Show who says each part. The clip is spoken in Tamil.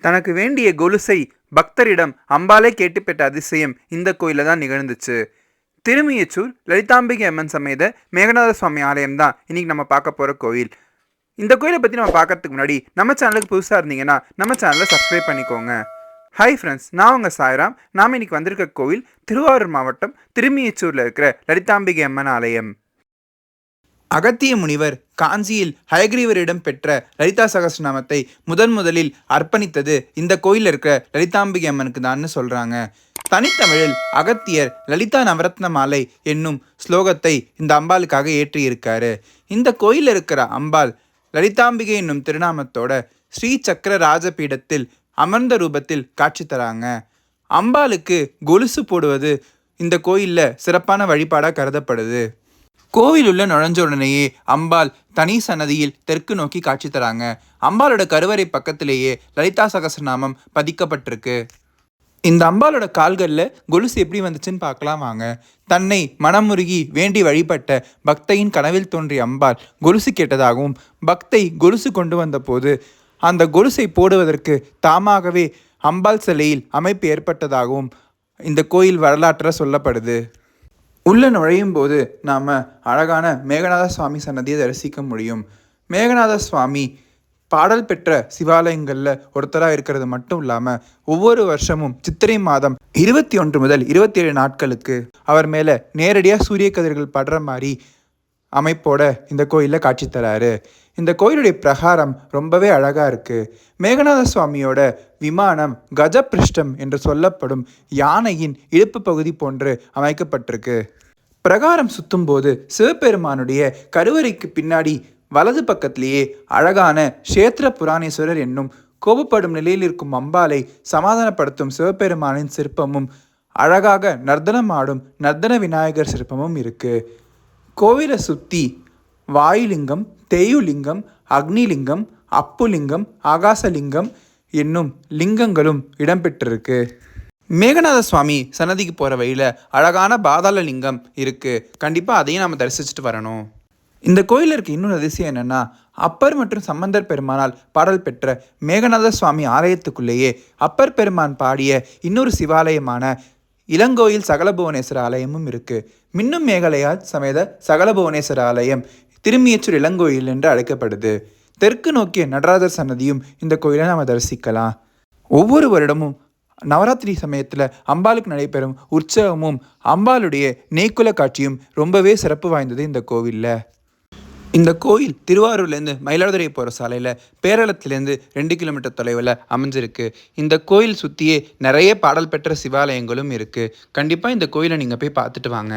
Speaker 1: தனக்கு வேண்டிய கொலுசை பக்தரிடம் அம்பாலே கேட்டு பெற்ற அதிசயம் இந்த கோயிலில் தான் நிகழ்ந்துச்சு. திருமியச்சூர் லலிதாம்பிகை அம்மன் சமேத மேகநாத சுவாமி ஆலயம் தான் இன்னைக்கு நம்ம பார்க்க போகிற கோயில். இந்த கோயிலை பற்றி நம்ம பார்க்கறதுக்கு முன்னாடி நம்ம சேனலுக்கு புதுசாக இருந்தீங்கன்னா நம்ம சேனலை சப்ஸ்கிரைப் பண்ணிக்கோங்க. ஹாய் ஃப்ரெண்ட்ஸ், நான் உங்கள் சாய்ராம். நாம் இன்னைக்கு வந்திருக்க கோவில் திருவாரூர் மாவட்டம் திருமியச்சூரில் இருக்கிற லலிதாம்பிகை அம்மன் ஆலயம். அகத்திய முனிவர் காஞ்சியில் ஹயக்ரீவரிடம் பெற்ற லலிதா சகஸ்ரநாமத்தை முதலில் அர்ப்பணித்தது இந்த கோயிலில் இருக்கிற லலிதாம்பிகை அம்மனுக்கு தான்னு சொல்கிறாங்க. தனித்தமிழில் அகத்தியர் லலிதா நவரத்ன மாலை என்னும் ஸ்லோகத்தை இந்த அம்பாளுக்காக ஏற்றியிருக்காரு. இந்த கோயிலில் இருக்கிற அம்பாள் லலிதாம்பிகை என்னும் திருநாமத்தோட ஸ்ரீ சக்கர ராஜபீடத்தில் அமர்ந்த ரூபத்தில் காட்சி தராங்க. அம்பாளுக்கு கொலுசு போடுவது இந்த கோயிலில் சிறப்பான வழிபாடாக கருதப்படுது. கோவில் உள்ள நுழைஞ்ச உடனேயே அம்பாள் தனி சன்னதியில் தெற்கு நோக்கி காட்சி தராங்க. அம்பாளோட கருவறை பக்கத்திலேயே லலிதா சகஸ்ரநாமம் பதிக்கப்பட்டிருக்கு. இந்த அம்பாளோட கால்களில் கொலுசு எப்படி வந்துச்சுன்னு பார்க்கலாம் வாங்க. தன்னை மனமுருகி வேண்டி வழிபட்ட பக்தையின் கனவில் தோன்றிய அம்பாள் கொலுசு கேட்டதாகவும், பக்தை கொலுசு கொண்டு வந்த போது அந்த கொலுசை போடுவதற்கு தாமாகவே அம்பாள் சிலையில் அமைப்பு ஏற்பட்டதாகவும் இந்த கோயில் வரலாற்றில் சொல்லப்படுது. உள்ளே நுழையும் போது நாம் அழகான மேகநாத சுவாமி சன்னதியை தரிசிக்க முடியும். மேகநாத சுவாமி பாடல் பெற்ற சிவாலயங்களில் ஒருத்தராக இருக்கிறது மட்டும் இல்லாமல் ஒவ்வொரு வருஷமும் சித்திரை மாதம் 21 முதல் 27 நாட்களுக்கு அவர் மேலே நேரடியாக சூரிய கதிர்கள் படுற மாதிரி அமைப்போட இந்த கோயிலில் காட்சி தராரு. இந்த கோயிலுடைய பிரகாரம் ரொம்பவே அழகாக இருக்குது. மேகநாத சுவாமியோட விமானம் கஜபிருஷ்டம் என்று சொல்லப்படும் யானையின் இடுப்பு பகுதி போன்று அமைக்கப்பட்டிருக்கு. பிரகாரம் சுற்றும் போது சிவபெருமானுடைய கருவறைக்கு பின்னாடி வலது பக்கத்திலேயே அழகான க்ஷேத்திர புராணேஸ்வரர் என்னும் கோபப்படும் நிலையில் இருக்கும் அம்பாலை சமாதானப்படுத்தும் சிவபெருமானின் சிற்பமும், அழகாக நர்த்தனமாடும் நர்த்தன விநாயகர் சிற்பமும் இருக்குது. கோவிலை சுற்றி வாயுலிங்கம், தேயுலிங்கம், அக்னிலிங்கம், அப்புலிங்கம், ஆகாசலிங்கம் என்னும் லிங்கங்களும் இடம்பெற்றிருக்கு. மேகநாத சுவாமி சன்னதிக்கு போகிற வழியில் அழகான பாதாள லிங்கம் இருக்குது. கண்டிப்பாக அதையும் நம்ம தரிசிச்சுட்டு வரணும். இந்த கோயிலில் இருக்க இன்னொரு அதிசயம் என்னென்னா, அப்பர் மற்றும் சம்பந்தர் பெருமானால் பாடல் பெற்ற மேகநாத சுவாமி ஆலயத்துக்குள்ளேயே அப்பர் பெருமான் பாடிய இன்னொரு சிவாலயமான இளங்கோயில் சகலபுவனேஸ்வர ஆலயமும் இருக்குது. மின்னும் மேகலையால் சமேத சகலபுவனேஸ்வர ஆலயம் திருமியச்சூர் இளங்கோயில் என்று அழைக்கப்படுது. தெற்கு நோக்கிய நடராஜர் சன்னதியும் இந்த கோயிலை நாம் தரிசிக்கலாம். ஒவ்வொரு வருடமும் நவராத்திரி சமயத்தில் அம்பாளுக்கு நடைபெறும் உற்சவமும் அம்பாளுடைய நெய்க்குல காட்சியும் ரொம்பவே சிறப்பு வாய்ந்தது இந்த கோவிலில். இந்த கோயில் திருவாரூர்லேருந்து மயிலாடுதுறை போகிற சாலையில் பேரளத்துலேருந்து 2 கிலோமீட்டர் தொலைவில் அமைஞ்சிருக்கு. இந்த கோயில் சுற்றியே நிறைய பாடல் பெற்ற சிவாலயங்களும் இருக்குது. கண்டிப்பாக இந்த கோயிலை நீங்கள் போய் பார்த்துட்டு வாங்க.